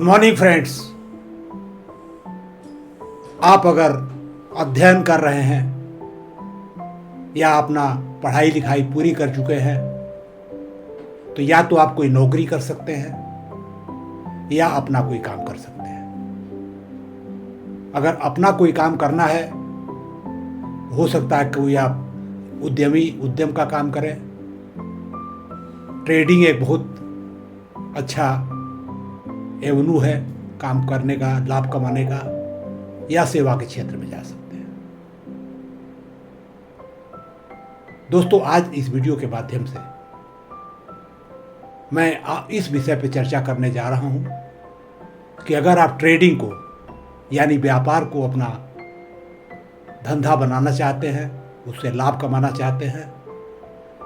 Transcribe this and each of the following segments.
Good morning friends. आप अगर अध्ययन कर रहे हैं या अपना पढ़ाई लिखाई पूरी कर चुके हैं तो या तो आप कोई नौकरी कर सकते हैं या अपना कोई काम कर सकते हैं। अगर अपना कोई काम करना है, हो सकता है कोई आप उद्यम का काम करें। ट्रेडिंग एक बहुत अच्छा एवेन्यू है काम करने का, लाभ कमाने का, या सेवा के क्षेत्र में जा सकते हैं। दोस्तों, आज इस वीडियो के माध्यम से मैं इस विषय पर चर्चा करने जा रहा हूं कि अगर आप ट्रेडिंग को यानी व्यापार को अपना धंधा बनाना चाहते हैं, उससे लाभ कमाना चाहते हैं,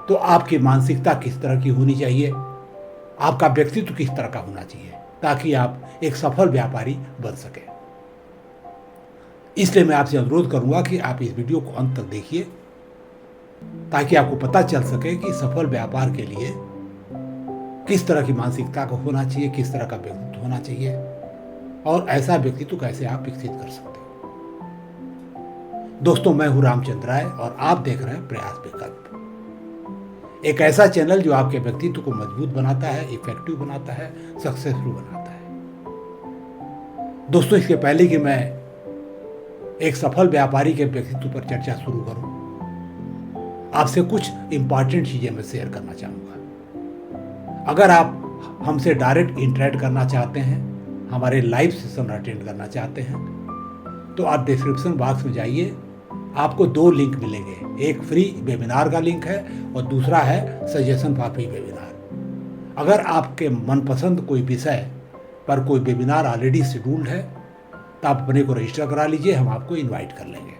तो आपकी मानसिकता किस तरह की होनी चाहिए, आपका व्यक्तित्व किस तरह का होना चाहिए, ताकि आप एक सफल व्यापारी बन सकें। इसलिए मैं आपसे अनुरोध करूंगा कि आप इस वीडियो को अंत तक देखिए ताकि आपको पता चल सके कि सफल व्यापार के लिए किस तरह की मानसिकता को होना चाहिए, किस तरह का व्यक्तित्व होना चाहिए और ऐसा व्यक्तित्व कैसे आप विकसित कर सकते हो। दोस्तों, मैं हूं रामचंद्र राय और आप देख रहे हैं प्रयास विकल्प, एक ऐसा चैनल जो आपके व्यक्तित्व को मजबूत बनाता है, इफेक्टिव बनाता है, सक्सेसफुल बनाता है। दोस्तों, इसके पहले कि मैं एक सफल व्यापारी के व्यक्तित्व पर चर्चा शुरू करूं, आपसे कुछ इंपॉर्टेंट चीजें मैं शेयर करना चाहूंगा। अगर आप हमसे डायरेक्ट इंटरेक्ट करना चाहते हैं, हमारे लाइव सेशन अटेंड करना चाहते हैं, तो आप डिस्क्रिप्शन बॉक्स में जाइए, आपको दो लिंक मिलेंगे। एक फ्री वेबिनार का लिंक है और दूसरा है सजेशन फॉर फ्री वेबिनार। अगर आपके मनपसंद कोई विषय पर कोई वेबिनार ऑलरेडी शेड्यूल्ड है तो आप अपने को रजिस्टर करा लीजिए, हम आपको इनवाइट कर लेंगे।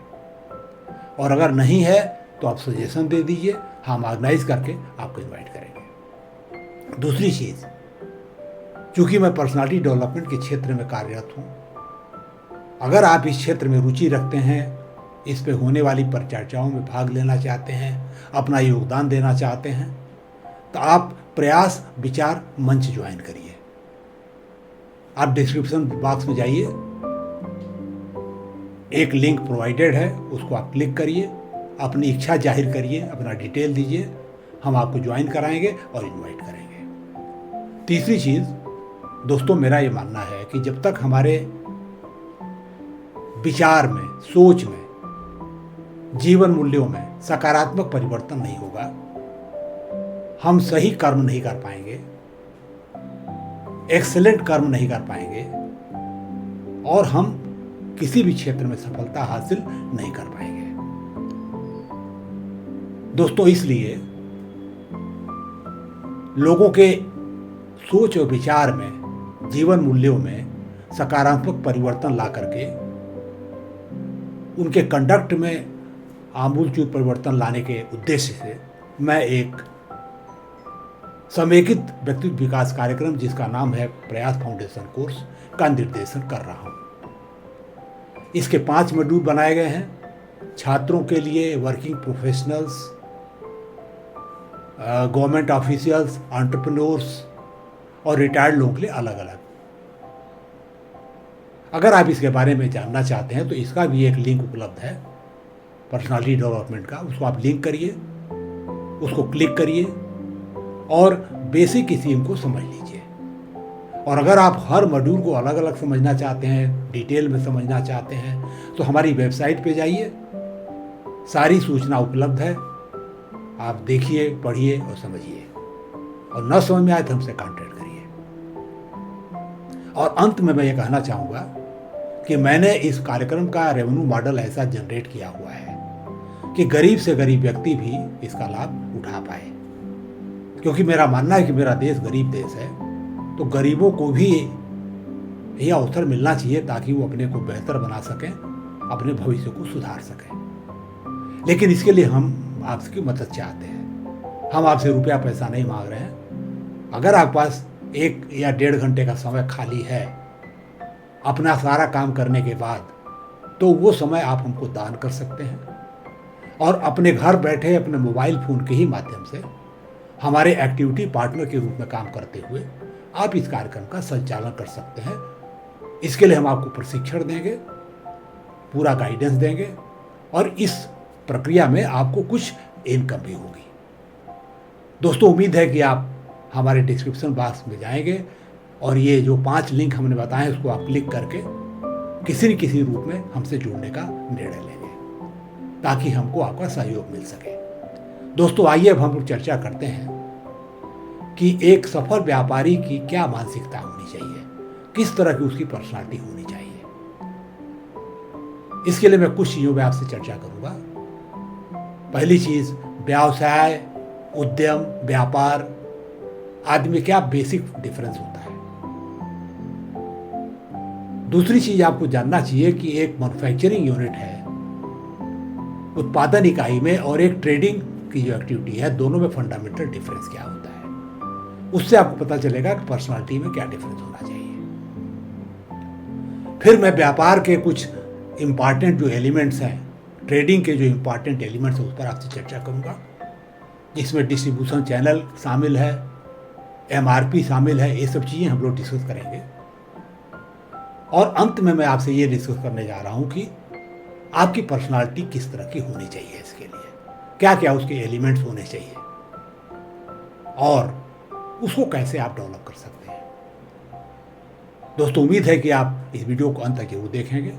और अगर नहीं है तो आप सजेशन दे दीजिए, हम ऑर्गेनाइज करके आपको इनवाइट करेंगे। दूसरी चीज़, चूँकि मैं पर्सनालिटी डेवलपमेंट के क्षेत्र में कार्यरत हूँ, अगर आप इस क्षेत्र में रुचि रखते हैं, इस पे होने वाली परिचर्चाओं में भाग लेना चाहते हैं, अपना योगदान देना चाहते हैं, तो आप प्रयास विचार मंच ज्वाइन करिए। आप डिस्क्रिप्शन बॉक्स में जाइए, एक लिंक प्रोवाइडेड है, उसको आप क्लिक करिए, अपनी इच्छा जाहिर करिए, अपना डिटेल दीजिए, हम आपको ज्वाइन कराएंगे और इनवाइट करेंगे। तीसरी चीज़, दोस्तों, मेरा ये मानना है कि जब तक हमारे विचार में, सोच में, जीवन मूल्यों में सकारात्मक परिवर्तन नहीं होगा, हम सही कर्म नहीं कर पाएंगे, एक्सीलेंट कर्म नहीं कर पाएंगे और हम किसी भी क्षेत्र में सफलता हासिल नहीं कर पाएंगे। दोस्तों, इसलिए लोगों के सोच और विचार में, जीवन मूल्यों में सकारात्मक परिवर्तन ला करके उनके कंडक्ट में आमूलचूल परिवर्तन लाने के उद्देश्य से मैं एक समेकित व्यक्तित्व विकास कार्यक्रम, जिसका नाम है प्रयास फाउंडेशन कोर्स, का निर्देशन कर रहा हूँ। इसके 5 मॉड्यूल बनाए गए हैं छात्रों के लिए, working professionals, government officials, entrepreneurs और रिटायर्ड लोगों के लिए अलग अलग। अगर आप इसके बारे में जानना चाहते हैं तो इसका भी एक लिंक उपलब्ध है पर्सनालिटी डेवलपमेंट का, उसको आप लिंक करिए, उसको क्लिक करिए और बेसिक स्कीम को समझ लीजिए। और अगर आप हर मॉड्यूल को अलग अलग समझना चाहते हैं, डिटेल में समझना चाहते हैं, तो हमारी वेबसाइट पे जाइए, सारी सूचना उपलब्ध है, आप देखिए, पढ़िए और समझिए, और न समझ में आए तो हमसे कॉन्टैक्ट करिए। और अंत में मैं ये कहना चाहूँगा कि मैंने इस कार्यक्रम का रेवेन्यू मॉडल ऐसा जनरेट किया हुआ है कि गरीब से गरीब व्यक्ति भी इसका लाभ उठा पाए, क्योंकि मेरा मानना है कि मेरा देश गरीब देश है, तो गरीबों को भी यह अवसर मिलना चाहिए ताकि वो अपने को बेहतर बना सकें, अपने भविष्य को सुधार सकें। लेकिन इसके लिए हम आपकी मदद चाहते हैं। हम आपसे रुपया पैसा नहीं मांग रहे हैं। अगर आपके पास 1 या 1.5 घंटे का समय खाली है अपना सारा काम करने के बाद, तो वो समय आप हमको दान कर सकते हैं और अपने घर बैठे अपने मोबाइल फ़ोन के ही माध्यम से हमारे एक्टिविटी पार्टनर के रूप में काम करते हुए आप इस कार्यक्रम का संचालन कर सकते हैं। इसके लिए हम आपको प्रशिक्षण देंगे, पूरा गाइडेंस देंगे और इस प्रक्रिया में आपको कुछ इनकम भी होगी। दोस्तों, उम्मीद है कि आप हमारे डिस्क्रिप्शन बॉक्स में जाएंगे और ये जो 5 लिंक हमने बताए उसको आप क्लिक करके किसी न किसी रूप में हमसे जुड़ने का निर्णय लेंगे, ताकि हमको आपका सहयोग मिल सके। दोस्तों, आइए अब हम लोग चर्चा करते हैं कि एक सफल व्यापारी की क्या मानसिकता होनी चाहिए, किस तरह की उसकी पर्सनालिटी होनी चाहिए। इसके लिए मैं कुछ चीज़ों में आपसे चर्चा करूंगा। पहली चीज़, व्यवसाय, उद्यम, व्यापार आदि में क्या बेसिक डिफरेंस होता है। दूसरी चीज आपको जानना चाहिए कि एक मैन्युफैक्चरिंग यूनिट है, उत्पादन इकाई में, और एक ट्रेडिंग की जो एक्टिविटी है, दोनों में फंडामेंटल डिफरेंस क्या होता है। उससे आपको पता चलेगा कि पर्सनालिटी में क्या डिफरेंस होना चाहिए। फिर मैं व्यापार के कुछ इंपॉर्टेंट जो एलिमेंट्स हैं, ट्रेडिंग के जो इंपॉर्टेंट एलिमेंट्स हैं, उस पर आपसे चर्चा करूंगा, जिसमें डिस्ट्रीब्यूशन चैनल शामिल है, MRP शामिल है। ये सब चीज़ें हम लोग डिस्कस करेंगे। और अंत में मैं आपसे ये डिस्कस करने जा रहा हूँ कि आपकी पर्सनालिटी किस तरह की होनी चाहिए, इसके लिए क्या क्या उसके एलिमेंट्स होने चाहिए और उसको कैसे आप डेवलप कर सकते हैं। दोस्तों, उम्मीद है कि आप इस वीडियो को अंत तक जरूर देखेंगे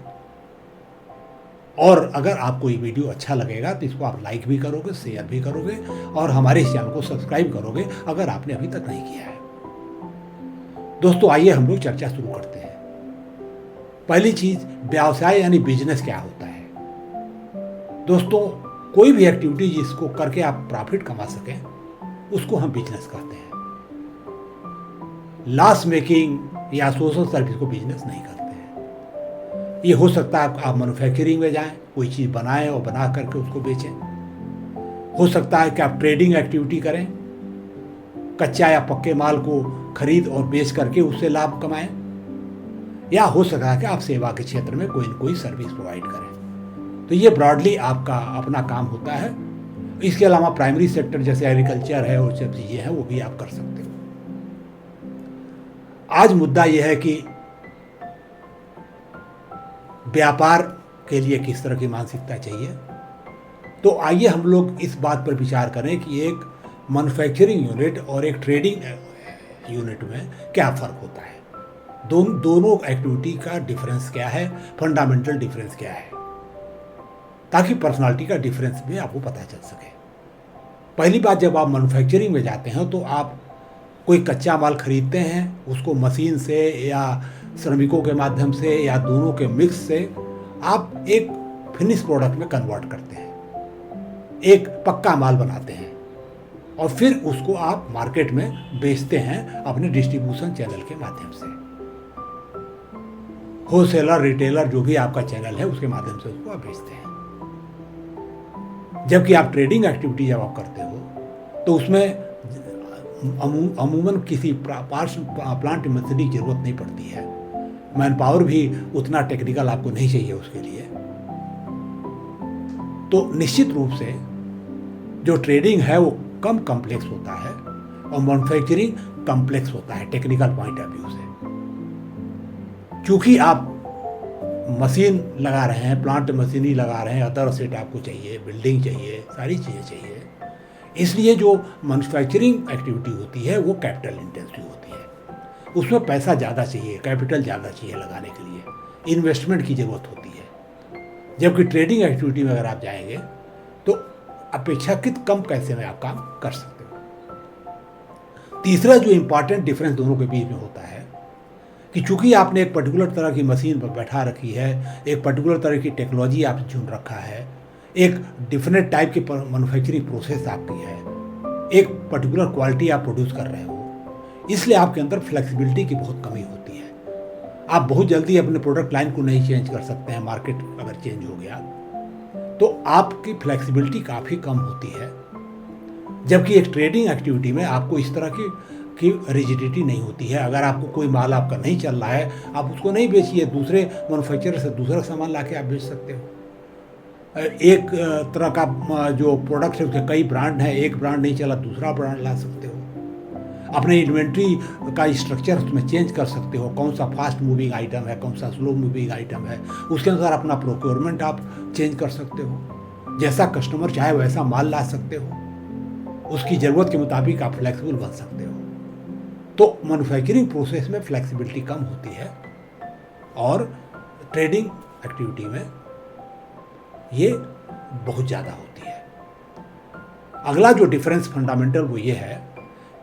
और अगर आपको ये वीडियो अच्छा लगेगा तो इसको आप लाइक भी करोगे, शेयर भी करोगे और हमारे इस चैनल को सब्सक्राइब करोगे अगर आपने अभी तक नहीं किया है। दोस्तों, आइए हम लोग चर्चा शुरू करते हैं। पहली चीज, व्यवसाय यानी बिजनेस क्या होता है। दोस्तों, कोई भी एक्टिविटी जिसको करके आप प्रॉफिट कमा सकें उसको हम बिजनेस कहते हैं। लॉस मेकिंग या सोशल सर्विस को बिजनेस नहीं करते हैं। ये हो सकता है आप मैन्युफैक्चरिंग में जाएं, कोई चीज़ बनाएं और बना करके उसको बेचें। हो सकता है कि आप ट्रेडिंग एक्टिविटी करें, कच्चा या पक्के माल को खरीद और बेच करके उससे लाभ कमाएं, या हो सकता है कि आप सेवा के क्षेत्र में कोई न कोई सर्विस प्रोवाइड करें। तो ये ब्रॉडली आपका अपना काम होता है। इसके अलावा प्राइमरी सेक्टर जैसे एग्रीकल्चर है और सब चीज़ें हैं वो भी आप कर सकते हो। आज मुद्दा यह है कि व्यापार के लिए किस तरह की मानसिकता चाहिए। तो आइए हम लोग इस बात पर विचार करें कि एक मैन्युफैक्चरिंग यूनिट और एक ट्रेडिंग यूनिट में क्या फ़र्क होता है, दोनों एक्टिविटी का डिफरेंस क्या है, फंडामेंटल डिफरेंस क्या है, ताकि पर्सनालिटी का डिफरेंस भी आपको पता चल सके। पहली बात, जब आप मैन्युफैक्चरिंग में जाते हैं तो आप कोई कच्चा माल खरीदते हैं, उसको मशीन से या श्रमिकों के माध्यम से या दोनों के मिक्स से आप एक फिनिश प्रोडक्ट में कन्वर्ट करते हैं, एक पक्का माल बनाते हैं और फिर उसको आप मार्केट में बेचते हैं अपने डिस्ट्रीब्यूशन चैनल के माध्यम से। होलसेलर, रिटेलर, जो भी आपका चैनल है उसके माध्यम से उसको आप बेचते हैं। जबकि आप ट्रेडिंग एक्टिविटी जब आप करते हो तो उसमें अमूमन किसी प्लांट मशीनरी की जरूरत नहीं पड़ती है, मैन पावर भी उतना टेक्निकल आपको नहीं चाहिए उसके लिए। तो निश्चित रूप से जो ट्रेडिंग है वो कम कॉम्प्लेक्स होता है और मैन्युफैक्चरिंग कॉम्प्लेक्स होता है टेक्निकल पॉइंट ऑफ व्यू से। क्योंकि आप मशीन लगा रहे हैं, प्लांट मशीनरी लगा रहे हैं, अदर सेट आपको चाहिए, बिल्डिंग चाहिए, सारी चीज़ें चाहिए। इसलिए जो मैन्युफैक्चरिंग एक्टिविटी होती है वो कैपिटल इंटेंसिव होती है, उसमें पैसा ज़्यादा चाहिए, कैपिटल ज़्यादा चाहिए लगाने के लिए, इन्वेस्टमेंट की ज़रूरत होती है। जबकि ट्रेडिंग एक्टिविटी में अगर आप जाएंगे तो अपेक्षाकृत कम पैसे में आप काम कर सकते हो। तीसरा जो इम्पॉर्टेंट डिफरेंस दोनों के बीच में होता है कि चूंकि आपने एक पर्टिकुलर तरह की मशीन पर बैठा रखी है, एक पर्टिकुलर तरह की टेक्नोलॉजी आपने चुन रखा है, एक डिफरेंट टाइप की मैन्युफैक्चरिंग प्रोसेस आपकी है, एक पर्टिकुलर क्वालिटी आप प्रोड्यूस कर रहे हो, इसलिए आपके अंदर फ्लेक्सिबिलिटी की बहुत कमी होती है। आप बहुत जल्दी अपने प्रोडक्ट लाइन को नहीं चेंज कर सकते हैं, मार्केट अगर चेंज हो गया तो आपकी फ्लेक्सिबिलिटी काफ़ी कम होती है। जबकि एक ट्रेडिंग एक्टिविटी में आपको इस तरह की रिजिडिटी नहीं होती है। अगर आपको कोई माल आपका नहीं चल रहा है, आप उसको नहीं बेचिए, दूसरे मैन्युफैक्चरर से दूसरा सामान ला के आप बेच सकते हो। एक तरह का जो प्रोडक्ट है उसके कई ब्रांड हैं, एक ब्रांड नहीं चला दूसरा ब्रांड ला सकते हो। अपने इन्वेंट्री का स्ट्रक्चर उसमें चेंज कर सकते हो, कौन सा फास्ट मूविंग आइटम है, कौन सा स्लो मूविंग आइटम है, उसके अनुसार अपना प्रोक्योरमेंट आप चेंज कर सकते हो। जैसा कस्टमर चाहे वैसा माल ला सकते हो, उसकी ज़रूरत के मुताबिक आप फ्लेक्सिबल बन सकते हो। तो मैन्युफैक्चरिंग प्रोसेस में फ्लेक्सिबिलिटी कम होती है और ट्रेडिंग एक्टिविटी में ये बहुत ज़्यादा होती है। अगला जो डिफरेंस फंडामेंटल वो ये है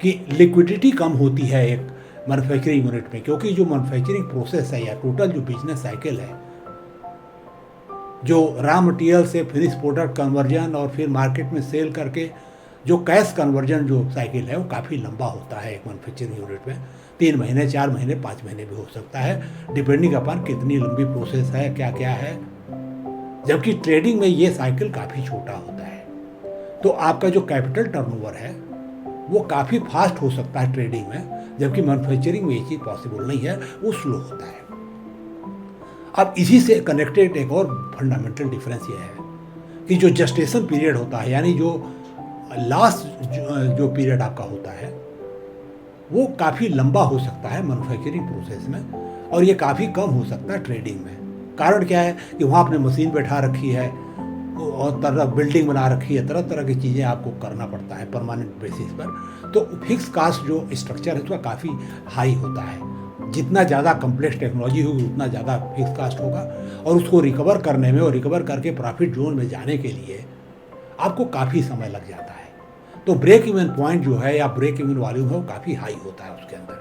कि लिक्विडिटी कम होती है एक मैन्युफैक्चरिंग यूनिट में, क्योंकि जो मैन्युफैक्चरिंग प्रोसेस है या टोटल जो बिजनेस साइकिल है, जो रॉ मटेरियल से फिनिश प्रोडक्ट कन्वर्जन और फिर मार्केट में सेल करके जो कैश कन्वर्जन जो साइकिल है वो काफ़ी लंबा होता है एक मैन्युफैक्चरिंग यूनिट में। 3 महीने, 4 महीने, 5 महीने भी हो सकता है, डिपेंडिंग अपॉन कितनी लंबी प्रोसेस है, क्या क्या है। जबकि ट्रेडिंग में ये साइकिल काफ़ी छोटा होता है, तो आपका जो कैपिटल टर्नओवर है वो काफ़ी फास्ट हो सकता है ट्रेडिंग में, जबकि मैन्युफैक्चरिंग में ये चीज़ पॉसिबल नहीं है, वो स्लो होता है। अब इसी से कनेक्टेड एक और फंडामेंटल डिफरेंस ये है कि जो जस्टेशन पीरियड होता है, यानी जो लास्ट जो पीरियड आपका होता है वो काफ़ी लंबा हो सकता है मैन्युफैक्चरिंग प्रोसेस में, और ये काफ़ी कम हो सकता है ट्रेडिंग में। कारण क्या है कि वहाँ आपने मशीन बैठा रखी है और तरह बिल्डिंग बना रखी है, तरह तरह की चीज़ें आपको करना पड़ता है परमानेंट बेसिस पर। तो फिक्स कास्ट जो स्ट्रक्चर है उसका काफ़ी हाई होता है। जितना ज़्यादा कम्प्लेक्स टेक्नोलॉजी होगी उतना ज़्यादा फिक्स कास्ट होगा, और उसको रिकवर करने में और रिकवर करके प्रॉफिट जोन में जाने के लिए आपको काफ़ी समय लग जाता है। तो ब्रेक इवन पॉइंट जो है या ब्रेक इवन वॉल्यूम है वो काफ़ी हाई होता है उसके अंदर,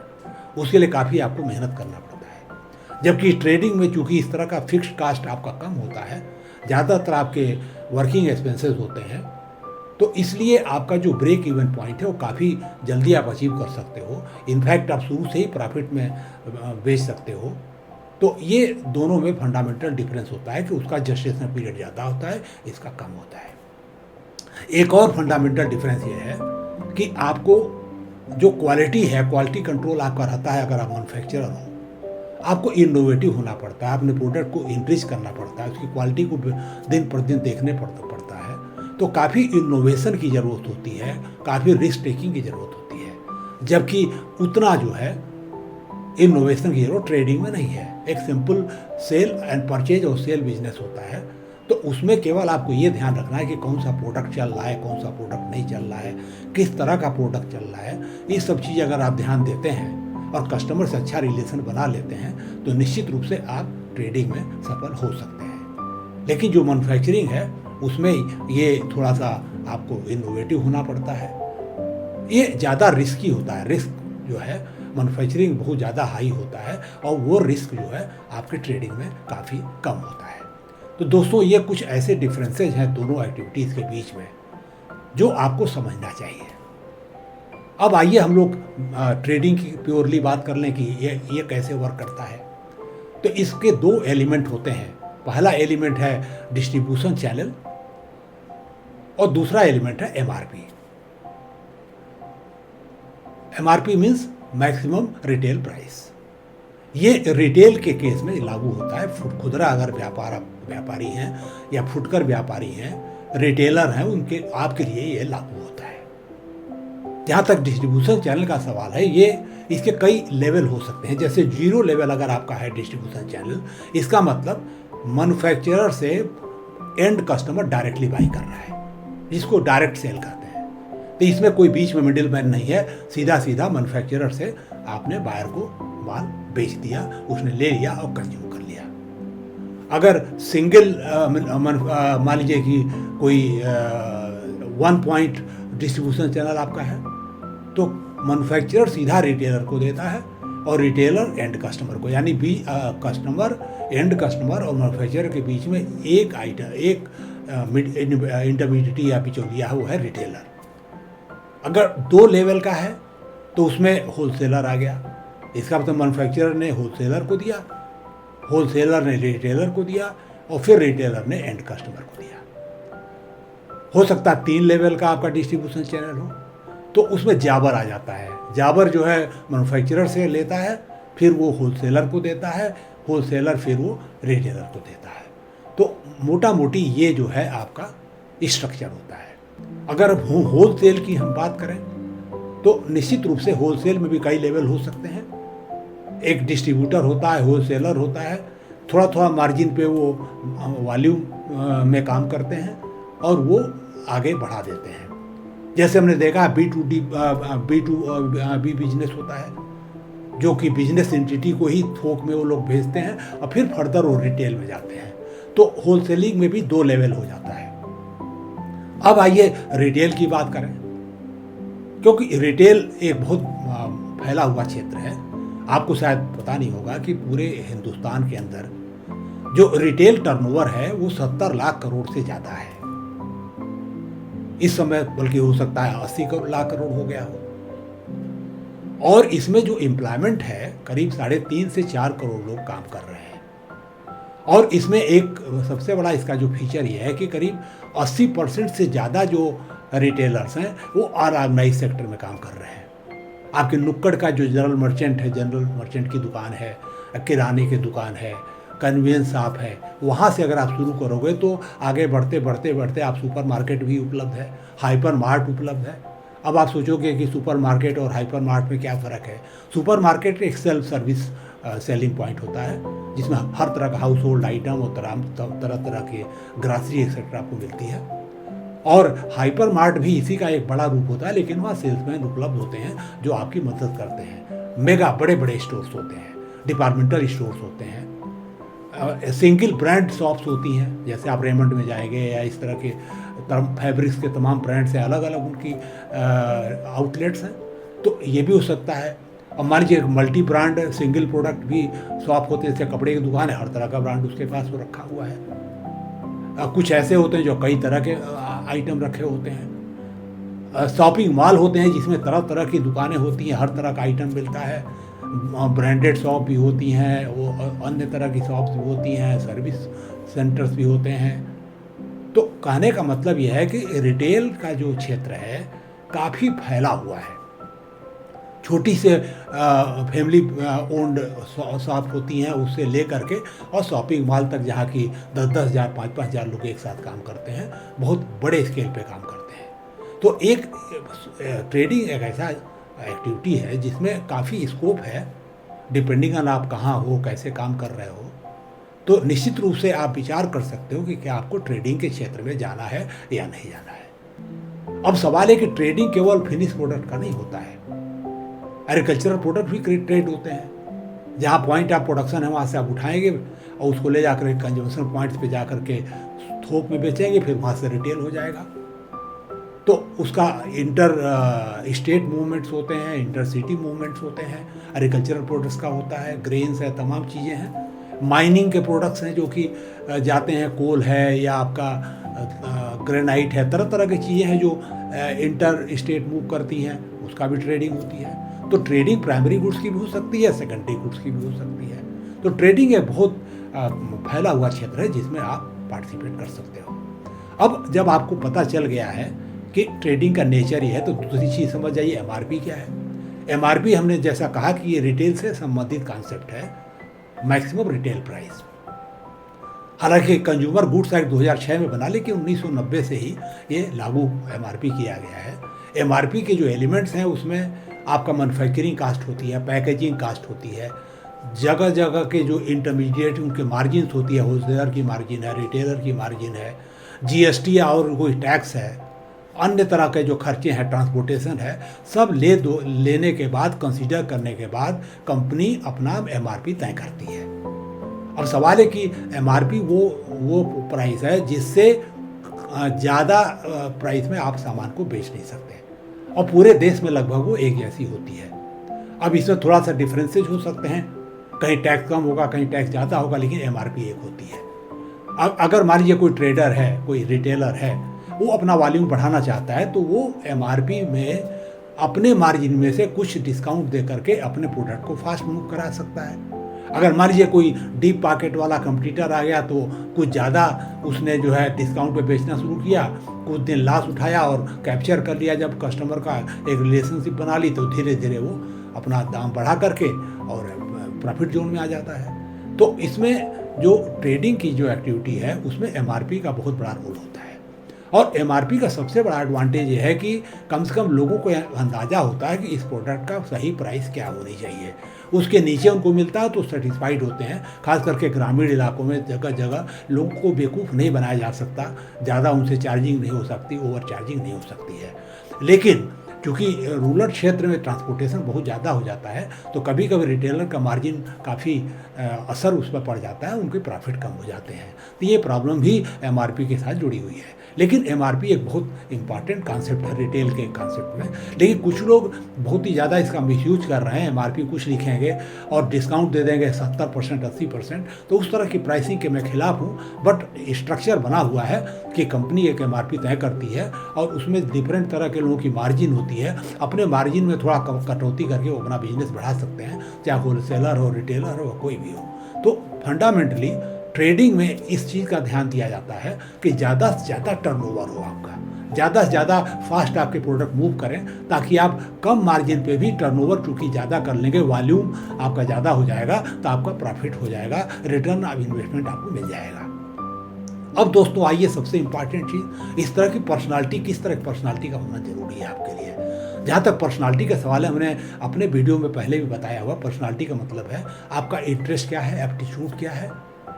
उसके लिए काफ़ी आपको मेहनत करना पड़ता है। जबकि ट्रेडिंग में चूँकि इस तरह का फिक्स्ड कास्ट आपका कम होता है, ज़्यादातर आपके वर्किंग एक्सपेंसेस होते हैं, तो इसलिए आपका जो ब्रेक इवन पॉइंट है वो काफ़ी जल्दी आप अचीव कर सकते हो। इनफैक्ट आप शुरू से ही प्रॉफिट में बेच सकते हो। तो ये दोनों में फंडामेंटल डिफरेंस होता है कि उसका जस्टेशन पीरियड ज़्यादा होता है, इसका कम होता है। एक और फंडामेंटल डिफरेंस ये है कि आपको जो क्वालिटी है, क्वालिटी कंट्रोल आपका रहता है। अगर आप मैन्युफैक्चरर हो, आपको इनोवेटिव होना पड़ता है, अपने प्रोडक्ट को इंक्रीज करना पड़ता है, उसकी क्वालिटी को दिन प्रतिदिन देखने पड़ता है। तो काफ़ी इनोवेशन की ज़रूरत होती है, काफ़ी रिस्क टेकिंग की ज़रूरत होती है, जबकि उतना जो है इनोवेशन की जरूरत ट्रेडिंग में नहीं है। एक सिंपल सेल एंड परचेज और सेल बिजनेस होता है, तो उसमें केवल आपको ये ध्यान रखना है कि कौन सा प्रोडक्ट चल रहा है, कौन सा प्रोडक्ट नहीं चल रहा है, किस तरह का प्रोडक्ट चल रहा है। ये सब चीज़ अगर आप ध्यान देते हैं और कस्टमर से अच्छा रिलेशन बना लेते हैं तो निश्चित रूप से आप ट्रेडिंग में सफल हो सकते हैं। लेकिन जो मैन्युफैक्चरिंग है उसमें ये थोड़ा सा आपको इनोवेटिव होना पड़ता है, ये ज़्यादा रिस्की होता है। रिस्क जो है मैन्युफैक्चरिंग बहुत ज़्यादा हाई होता है और वो रिस्क जो है आपके ट्रेडिंग में काफ़ी कम होता है। तो दोस्तों, ये कुछ ऐसे डिफरेंसेज हैं दोनों एक्टिविटीज़ के बीच में जो आपको समझना चाहिए। अब आइए हम लोग ट्रेडिंग की प्योरली बात कर लें कि ये कैसे वर्क करता है। तो इसके 2 एलिमेंट होते हैं। पहला एलिमेंट है डिस्ट्रीब्यूशन चैनल और दूसरा एलिमेंट है MRP. MRP means maximum retail price. ये रिटेल के केस में लागू होता है। खुदरा अगर व्यापारी हैं या फुटकर व्यापारी हैं, रिटेलर हैं, उनके आपके लिए ये लागू होता है। जहाँ तक डिस्ट्रीब्यूशन चैनल का सवाल है, ये इसके कई लेवल हो सकते हैं। जैसे 0 लेवल अगर आपका है डिस्ट्रीब्यूशन चैनल, इसका मतलब मैन्युफैक्चरर से एंड कस्टमर डायरेक्टली बाई कर रहा है, जिसको डायरेक्ट सेल कहते हैं। तो इसमें कोई बीच में मिडिल मैन नहीं है, सीधा सीधा मैन्युफैक्चरर से आपने बायर को माल बेच दिया, उसने ले लिया और कंज्यूम कर लिया। अगर सिंगल मान लीजिए कि कोई 1 पॉइंट डिस्ट्रीब्यूशन चैनल आपका है, तो मैन्युफैक्चरर सीधा रिटेलर को देता है और रिटेलर एंड कस्टमर को, यानी कस्टमर, एंड कस्टमर और मैन्युफैक्चरर के बीच में एक इंटरमीडिएट या बिचौलिया है, वो है रिटेलर। अगर 2 लेवल का है तो उसमें होलसेलर आ गया। इसका मतलब मैन्युफैक्चरर ने होलसेलर को दिया, होलसेलर ने रिटेलर को दिया और फिर रिटेलर ने एंड कस्टमर को दिया। हो सकता है 3 लेवल का आपका डिस्ट्रीब्यूशन चैनल हो, तो उसमें जाबर आ जाता है। जाबर जो है मैन्युफैक्चरर से लेता है, फिर वो होलसेलर को देता है, होलसेलर फिर वो रिटेलर को देता है। तो मोटा मोटी ये जो है आपका स्ट्रक्चर होता है। अगर होलसेल की हम बात करें तो निश्चित रूप से होलसेल में भी कई लेवल हो सकते हैं। एक डिस्ट्रीब्यूटर होता है, होलसेलर होता है, थोड़ा थोड़ा मार्जिन पे वो वॉल्यूम में काम करते हैं और वो आगे बढ़ा देते हैं। जैसे हमने देखा B2B बिजनेस होता है, जो कि बिजनेस एंटिटी को ही थोक में वो लोग भेजते हैं और फिर फर्दर वो रिटेल में जाते हैं। तो होलसेलिंग में भी 2 लेवल हो जाता है। अब आइए रिटेल की बात करें, क्योंकि रिटेल एक बहुत फैला हुआ क्षेत्र है। आपको शायद पता नहीं होगा कि पूरे हिंदुस्तान के अंदर जो रिटेल टर्नओवर है वो 70 लाख करोड़ से ज़्यादा है। इस समय बल्कि हो सकता है 80 लाख करोड़ हो गया हो। और इसमें जो एम्प्लॉयमेंट है करीब 3.5 से 4 करोड़ लोग काम कर रहे हैं। और इसमें एक सबसे बड़ा इसका जो फीचर ये है कि करीब 80% से ज़्यादा जो रिटेलर्स हैं वो अनऑर्गेनाइज सेक्टर में काम कर रहे हैं। आपके नुक्कड़ का जो जनरल मर्चेंट की दुकान है, किराने की दुकान है, कन्वीनियंस शॉप है, वहाँ से अगर आप शुरू करोगे तो आगे बढ़ते आप सुपर मार्केट भी उपलब्ध है, हाइपर मार्ट उपलब्ध है। अब आप सोचोगे कि सुपर मार्केट और हाइपर मार्ट में क्या फ़र्क है। सुपर मार्केट एक सेल्फ सर्विस सेलिंग पॉइंट होता है जिसमें हर तरह का हाउस होल्ड आइटम और तरह तरह के ग्रासरी एक्सेट्रा आपको मिलती है। और हाइपर मार्ट भी इसी का एक बड़ा रूप होता है, लेकिन वहाँ सेल्समैन उपलब्ध होते हैं जो आपकी मदद करते हैं। मेगा बड़े स्टोर्स होते हैं, डिपार्टमेंटल स्टोर्स होते हैं, सिंगल ब्रांड शॉप्स होती हैं, जैसे आप रेमंड में जाएंगे या इस तरह के फैब्रिक्स के तमाम ब्रांड्स हैं, अलग अलग उनकी आउटलेट्स हैं। तो ये भी हो सकता है। अब मान लीजिए मल्टी ब्रांड सिंगल प्रोडक्ट भी शॉप होते हैं, जैसे कपड़े की दुकान है, हर तरह का ब्रांड उसके पास वो रखा हुआ है। कुछ ऐसे होते हैं जो कई तरह के आइटम रखे होते हैं। शॉपिंग मॉल होते हैं जिसमें तरह तरह की दुकानें होती हैं, हर तरह का आइटम मिलता है। ब्रांडेड शॉप भी होती हैं, वो अन्य तरह की शॉप्स भी होती हैं, सर्विस सेंटर्स भी होते हैं। तो कहने का मतलब यह है कि रिटेल का जो क्षेत्र है काफ़ी फैला हुआ है। छोटी से फैमिली ओन्ड शॉप होती हैं, उससे ले करके और शॉपिंग मॉल तक, जहाँ की 10-10 हज़ार 5-5 हज़ार लोग एक साथ काम करते हैं, बहुत बड़े स्केल पे काम करते हैं। तो एक ट्रेडिंग एक ऐसा एक्टिविटी है जिसमें काफ़ी स्कोप है, डिपेंडिंग ऑन आप कहाँ हो, कैसे काम कर रहे हो। तो निश्चित रूप से आप विचार कर सकते हो कि क्या आपको ट्रेडिंग के क्षेत्र में जाना है या नहीं जाना है। अब सवाल है कि ट्रेडिंग केवल फिनिश प्रोडक्ट का नहीं होता है, एग्रीकल्चरल प्रोडक्ट भी ट्रेड होते हैं। जहाँ पॉइंट ऑफ प्रोडक्शन है वहाँ से आप उठाएंगे और उसको ले जाकर कंजम्पशन पॉइंट्स पे जा करके थोक में बेचेंगे, फिर वहाँ से रिटेल हो जाएगा। तो उसका इंटर स्टेट मूवमेंट्स होते हैं, इंटर सिटी मूवमेंट्स होते हैं, एग्रीकल्चरल प्रोडक्ट्स का होता है, ग्रेन्स है, तमाम चीज़ें हैं। माइनिंग के प्रोडक्ट्स हैं जो कि जाते हैं, कोल है या आपका ग्रेनाइट है, तरह तरह की चीज़ें हैं जो इंटर स्टेट मूव करती हैं, उसका भी ट्रेडिंग होती है। तो ट्रेडिंग प्राइमरी गुड्स की भी हो सकती है, सेकेंडरी गुड्स की भी हो सकती है। तो ट्रेडिंग एक बहुत फैला हुआ क्षेत्र है जिसमें आप पार्टिसिपेट कर सकते हो। अब जब आपको पता चल गया है कि ट्रेडिंग का नेचर ही है, तो दूसरी चीज़ समझ जाइए एमआरपी क्या है। एमआरपी हमने जैसा कहा कि ये रिटेल से संबंधित कॉन्सेप्ट है, मैक्सिमम रिटेल प्राइस। हालांकि कंज्यूमर गुड्स एक्ट 2006 में बना, लेकिन 1990 से ही ये लागू एमआरपी किया गया है। एमआरपी के जो एलिमेंट्स हैं उसमें आपका मैन्युफैक्चरिंग कास्ट होती है, पैकेजिंग कास्ट होती है, जगह जगह के जो इंटरमीडिएट उनके मार्जिन्स होती है, होलसेलर की मार्जिन है, रिटेलर की मार्जिन है, जीएसटी और कोई टैक्स है, अन्य तरह के जो खर्चे हैं, ट्रांसपोर्टेशन है, सब लेने के बाद, कंसीडर करने के बाद कंपनी अपना एमआरपी तय करती है। अब सवाल है कि एमआरपी वो प्राइस है जिससे ज़्यादा प्राइस में आप सामान को बेच नहीं सकते, और पूरे देश में लगभग वो एक जैसी होती है। अब इसमें थोड़ा सा डिफरेंसेज हो सकते हैं, कहीं टैक्स कम होगा, कहीं टैक्स ज़्यादा होगा, लेकिन एमआरपी एक होती है। अब अगर मान लीजिए कोई ट्रेडर है, कोई रिटेलर है, वो अपना वॉल्यूम बढ़ाना चाहता है, तो वो एमआरपी में अपने मार्जिन में से कुछ डिस्काउंट दे करके अपने प्रोडक्ट को फास्ट मूव करा सकता है। अगर मान लीजिए कोई डीप पॉकेट वाला कंपटीटर आ गया तो कुछ ज़्यादा उसने जो है डिस्काउंट पे बेचना शुरू किया, कुछ दिन लॉस उठाया और कैप्चर कर लिया, जब कस्टमर का एक रिलेशनशिप बना ली तो धीरे धीरे वो अपना दाम बढ़ा करके और प्रॉफिट जोन में आ जाता है। तो इसमें जो ट्रेडिंग की जो एक्टिविटी है उसमें एमआरपी का बहुत बड़ा रोल होता है। और एमआरपी का सबसे बड़ा एडवांटेज ये है कि कम से कम लोगों को अंदाज़ा होता है कि इस प्रोडक्ट का सही प्राइस क्या होनी चाहिए। उसके नीचे उनको मिलता है तो सेटिस्फाइड होते हैं। खास करके ग्रामीण इलाकों में जगह जगह लोगों को बेवकूफ़ नहीं बनाया जा सकता, ज़्यादा उनसे चार्जिंग नहीं हो सकती, ओवर चार्जिंग नहीं हो सकती है। लेकिन क्योंकि रूरल क्षेत्र में ट्रांसपोर्टेशन बहुत ज़्यादा हो जाता है तो कभी कभी रिटेलर का मार्जिन काफ़ी असर उस पर पड़ जाता है, उनके प्रॉफिट कम हो जाते हैं। तो ये प्रॉब्लम भी एमआरपी के साथ जुड़ी हुई है। लेकिन एमआरपी एक बहुत इंपॉर्टेंट कॉन्सेप्ट है रिटेल के कॉन्सेप्ट में। लेकिन कुछ लोग बहुत ही ज़्यादा इसका मिसयूज कर रहे हैं। एमआरपी कुछ लिखेंगे और डिस्काउंट दे देंगे 70% 80%। तो उस तरह की प्राइसिंग के मैं खिलाफ हूँ। बट स्ट्रक्चर बना हुआ है कि कंपनी एक एमआरपी तय करती है और उसमें डिफरेंट तरह के लोगों की मार्जिन होती है। अपने मार्जिन में थोड़ा कटौती करके वो अपना बिजनेस बढ़ा सकते हैं, चाहे होलसेलर हो, रिटेलर हो, कोई भी हो। तो फंडामेंटली ट्रेडिंग में इस चीज़ का ध्यान दिया जाता है कि ज़्यादा से ज़्यादा टर्नओवर हो आपका, ज़्यादा से ज़्यादा फास्ट आपके प्रोडक्ट मूव करें ताकि आप कम मार्जिन पे भी टर्नओवर चूँकि ज़्यादा कर लेंगे, वॉल्यूम आपका ज़्यादा हो जाएगा तो आपका प्रॉफिट हो जाएगा, रिटर्न ऑफ इन्वेस्टमेंट आपको मिल जाएगा। अब दोस्तों आइए सबसे इम्पॉर्टेंट चीज़, इस तरह की पर्सनालिटी, किस तरह की पर्सनालिटी का होना जरूरी है आपके लिए। जहाँ तक पर्सनालिटी का सवाल है, हमने अपने वीडियो में पहले भी बताया हुआ, पर्सनालिटी का मतलब है आपका इंटरेस्ट क्या है, एप्टीट्यूड क्या है,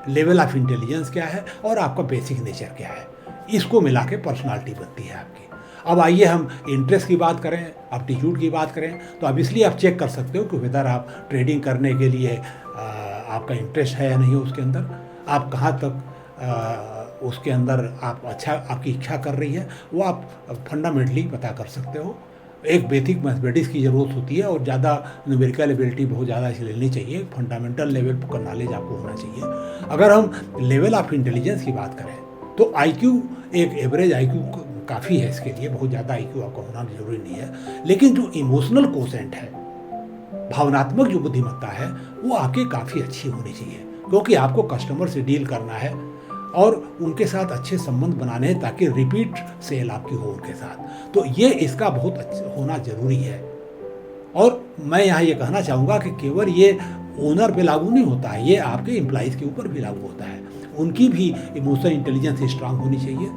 लेवल ऑफ इंटेलिजेंस क्या है और आपका बेसिक नेचर क्या है। इसको मिला के पर्सनालिटी बनती है आपकी। अब आइए हम इंटरेस्ट की बात करें, एप्टीट्यूड की बात करें, तो अब इसलिए आप चेक कर सकते हो कि वेदर आप ट्रेडिंग करने के लिए आपका इंटरेस्ट है या नहीं, उसके अंदर आप कहाँ तक उसके अंदर आप अच्छा आपकी इच्छा कर रही है, वो आप फंडामेंटली पता कर सकते हो। एक बेसिक मैथमेटिक्स की ज़रूरत होती है और ज़्यादा न्यूमेरिकल एबिलिटी बहुत ज़्यादा इसे लेनी चाहिए। फंडामेंटल लेवल का नॉलेज आपको होना चाहिए। अगर हम लेवल ऑफ इंटेलिजेंस की बात करें तो आईक्यू, एक एवरेज आईक्यू काफ़ी है इसके लिए, बहुत ज़्यादा आईक्यू आपका होना जरूरी नहीं है। लेकिन जो इमोशनल कोसेंट है, भावनात्मक जो बुद्धिमत्ता है, वो आपकी काफ़ी अच्छी होनी चाहिए, क्योंकि आपको कस्टमर से डील करना है और उनके साथ अच्छे संबंध बनाने हैं ताकि रिपीट सेल आपकी हो उनके साथ। तो ये इसका बहुत अच्छा होना ज़रूरी है। और मैं यहाँ ये कहना चाहूँगा कि केवल ये ओनर पे लागू नहीं होता है, ये आपके एम्प्लॉइज़ के ऊपर भी लागू होता है। उनकी भी इमोशनल इंटेलिजेंस स्ट्रांग होनी चाहिए।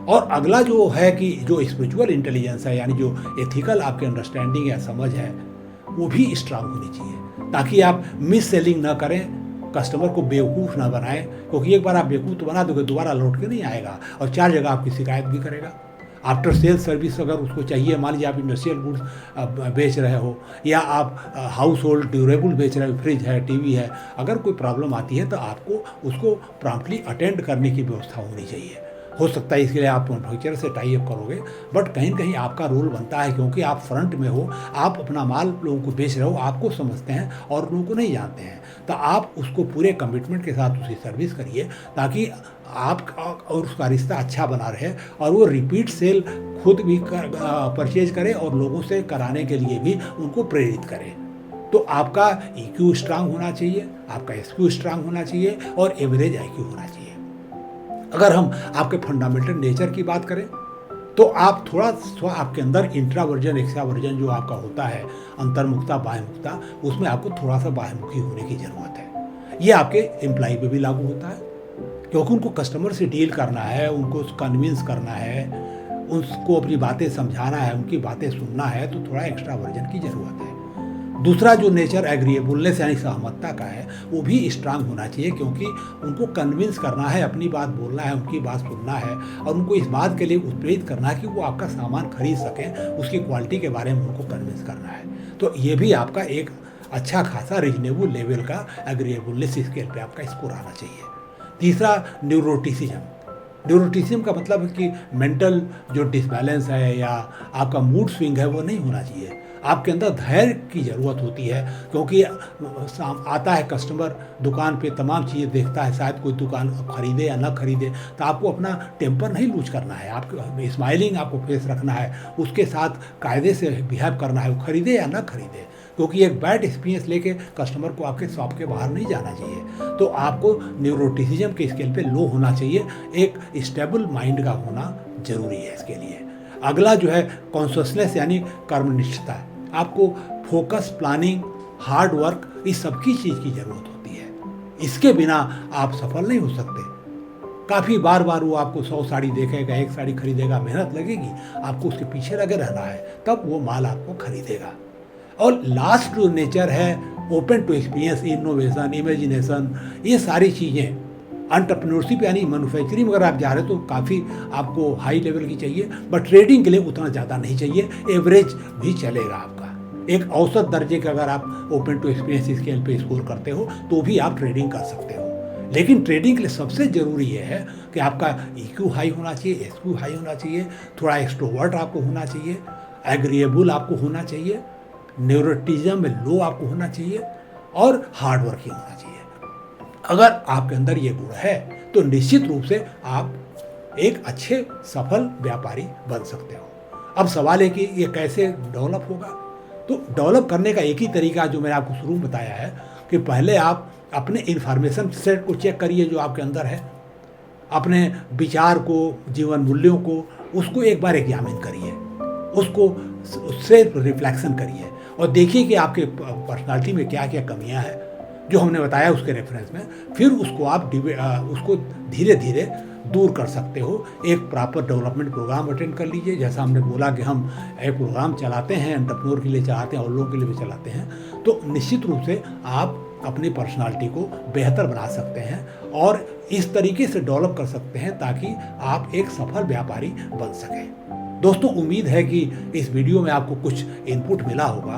और अगला जो है कि जो स्पिरिचुअल इंटेलिजेंस है, यानी जो एथिकल आपके अंडरस्टैंडिंग या समझ है, वो भी स्ट्रांग होनी चाहिए ताकि आप मिस सेलिंग ना करें, कस्टमर को बेवकूफ़ ना बनाएं। क्योंकि एक बार आप बेवकूफ़ तो बना दोगे, दोबारा लौट के नहीं आएगा और 4 जगह आपकी शिकायत भी करेगा। आफ्टर सेल्स सर्विस अगर उसको चाहिए, मान लीजिए आप इंडस्ट्रियल गुड्स बेच रहे हो या आप हाउस होल्ड ड्यूरेबल बेच रहे हो, फ्रिज है, टीवी है, अगर कोई प्रॉब्लम आती है तो आपको उसको प्रॉम्प्टली अटेंड करने की व्यवस्था होनी चाहिए। हो सकता है इसके लिए आप मैन्युफैक्चरर से टाई अप करोगे, बट कहीं न कहीं आपका रोल बनता है, क्योंकि आप फ्रंट में हो, आप अपना माल लोगों को बेच रहे हो, आपको समझते हैं और लोगों को नहीं जानते हैं। तो आप उसको पूरे कमिटमेंट के साथ उसकी सर्विस करिए ताकि आपका और उसका रिश्ता अच्छा बना रहे और वो रिपीट सेल खुद भी परचेज करे और लोगों से कराने के लिए भी उनको प्रेरित करे। तो आपका EQ स्ट्रांग होना चाहिए, आपका SQ स्ट्रांग होना चाहिए और एवरेज IQ होना चाहिए। अगर हम आपके फंडामेंटल नेचर की बात करें तो आप थोड़ा आपके अंदर इंट्रावर्जन एक्स्ट्रावर्जन जो आपका होता है, अंतर्मुखता बाह्यमुखता, उसमें आपको थोड़ा सा बाह्यमुखी होने की ज़रूरत है। ये आपके एम्प्लॉय पे भी लागू होता है, क्योंकि उनको कस्टमर से डील करना है, उनको कन्विंस करना है, उसको अपनी बातें समझाना है, उनकी बातें सुनना है, तो थोड़ा एक्स्ट्रावर्जन की ज़रूरत है। दूसरा जो नेचर एग्रीएबलनेस यानी सहमतता का है, वो भी स्ट्रांग होना चाहिए, क्योंकि उनको कन्विंस करना है, अपनी बात बोलना है, उनकी बात सुनना है और उनको इस बात के लिए उत्प्रेरित करना है कि वो आपका सामान खरीद सकें, उसकी क्वालिटी के बारे में उनको कन्विंस करना है। तो ये भी आपका एक अच्छा खासा रीजनेबल लेवल का एग्रीएबलनेस स्केल पे आपका स्कोर आना चाहिए। तीसरा न्यूरोटिसिज्म। न्यूरोटिसिज्म का मतलब है कि मेंटल जो डिसबैलेंस है या आपका मूड स्विंग है, वो नहीं होना चाहिए। आपके अंदर धैर्य की ज़रूरत होती है, क्योंकि आता है कस्टमर दुकान पे, तमाम चीज़ें देखता है, शायद कोई दुकान खरीदे या ना खरीदे, तो आपको अपना टेम्पर नहीं लूज करना है, आपको स्माइलिंग आपको फेस रखना है, उसके साथ कायदे से बिहेव करना है, वो खरीदे या ना खरीदे, क्योंकि एक बैड एक्सपीरियंस लेके कस्टमर को आपके शॉप के बाहर नहीं जाना चाहिए। तो आपको न्यूरोटिसिज्म के स्केल पे लो होना चाहिए, एक स्टेबल माइंड का होना जरूरी है इसके लिए। अगला जो है कॉन्शियसनेस यानी कर्मनिष्ठता। आपको फोकस, प्लानिंग, हार्ड वर्क, इस सबकी चीज़ की ज़रूरत होती है। इसके बिना आप सफल नहीं हो सकते। काफ़ी बार बार वो आपको 100 साड़ी देखेगा, एक साड़ी खरीदेगा, मेहनत लगेगी, आपको उसके पीछे लगे रहना है, तब वो माल आपको खरीदेगा। और लास्ट जो नेचर है, open to experience, innovation, imagination, ये सारी चीज़ें, एंटरप्रेन्योरशिप यानी मैन्युफैक्चरिंग अगर आप जा रहे हो तो काफ़ी आपको हाई लेवल की चाहिए, बट ट्रेडिंग के लिए उतना ज़्यादा नहीं चाहिए, एवरेज भी चलेगा आपका। एक औसत दर्जे का अगर आप ओपन टू एक्सपीरियंस स्केल पे स्कोर करते हो तो भी आप ट्रेडिंग कर सकते हो। लेकिन ट्रेडिंग के लिए सबसे ज़रूरी ये है कि आपका EQ हाई होना चाहिए, SQ हाई होना चाहिए, थोड़ा एक्सट्रोवर्ट आपको होना चाहिए, एग्रीएबल आपको होना चाहिए, न्यूरोटिज्म में लो आपको होना चाहिए, और हार्ड वर्किंग होना चाहिए। अगर आपके अंदर ये गुण है तो निश्चित रूप से आप एक अच्छे सफल व्यापारी बन सकते हो। अब सवाल है कि ये कैसे डेवलप होगा। तो डेवलप करने का एक ही तरीका जो मैंने आपको शुरू में बताया है कि पहले आप अपने इन्फॉर्मेशन सेट को चेक करिए जो आपके अंदर है, अपने विचार को, जीवन मूल्यों को, उसको एक बार एग्जामिन करिए, उसको उससे रिफ्लेक्शन करिए और देखिए कि आपके पर्सनालिटी में क्या क्या कमियां हैं जो हमने बताया उसके रेफरेंस में। फिर उसको आप उसको धीरे धीरे दूर कर सकते हो। एक प्रॉपर डेवलपमेंट प्रोग्राम अटेंड कर लीजिए, जैसा हमने बोला कि हम एक प्रोग्राम चलाते हैं, एंटरप्रेन्योर के लिए चलाते हैं और लोगों के लिए भी चलाते हैं, तो निश्चित रूप से आप अपनी पर्सनालिटी को बेहतर बना सकते हैं और इस तरीके से डेवलप कर सकते हैं ताकि आप एक सफल व्यापारी बन सकें। दोस्तों, उम्मीद है कि इस वीडियो में आपको कुछ इनपुट मिला होगा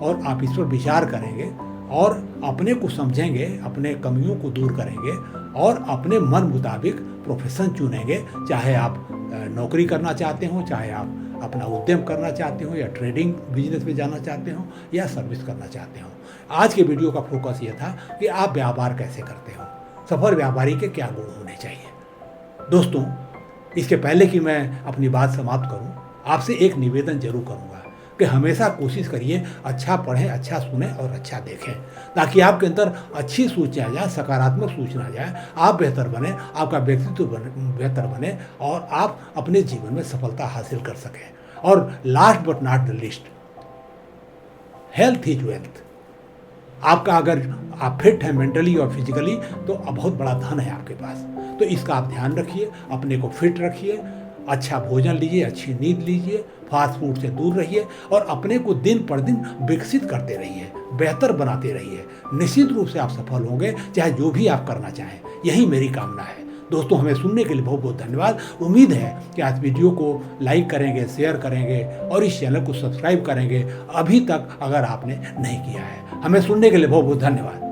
और आप इस पर विचार करेंगे और अपने को समझेंगे, अपने कमियों को दूर करेंगे और अपने मन मुताबिक प्रोफेशन चुनेंगे, चाहे आप नौकरी करना चाहते हो, चाहे आप अपना उद्यम करना चाहते हो, या ट्रेडिंग बिजनेस में जाना चाहते हो, या सर्विस करना चाहते हो। आज के वीडियो का फोकस ये था कि आप व्यापार कैसे करते हो, सफल व्यापारी के क्या गुण होने चाहिए। दोस्तों, इसके पहले कि मैं अपनी बात समाप्त करूं, आपसे एक निवेदन जरूर करूंगा कि हमेशा कोशिश करिए अच्छा पढ़ें, अच्छा सुने और अच्छा देखें, ताकि आपके अंदर अच्छी सोच आ जाए, सकारात्मक सोच आ जाए, आप बेहतर बने, आपका व्यक्तित्व बेहतर बने और आप अपने जीवन में सफलता हासिल कर सकें। और last but not the list, health is wealth. आपका अगर आप फिट हैं मेंटली और फिजिकली तो बहुत बड़ा धन है आपके पास, तो इसका आप ध्यान रखिए, अपने को फिट रखिए, अच्छा भोजन लीजिए, अच्छी नींद लीजिए, फास्ट फूड से दूर रहिए और अपने को दिन पर दिन विकसित करते रहिए, बेहतर बनाते रहिए। निश्चित रूप से आप सफल होंगे, चाहे जो भी आप करना चाहें। यही मेरी कामना है। दोस्तों, हमें सुनने के लिए बहुत बहुत धन्यवाद। उम्मीद है कि आज वीडियो को लाइक करेंगे, शेयर करेंगे और इस चैनल को सब्सक्राइब करेंगे अभी तक अगर आपने नहीं किया है। हमें सुनने के लिए बहुत बहुत धन्यवाद।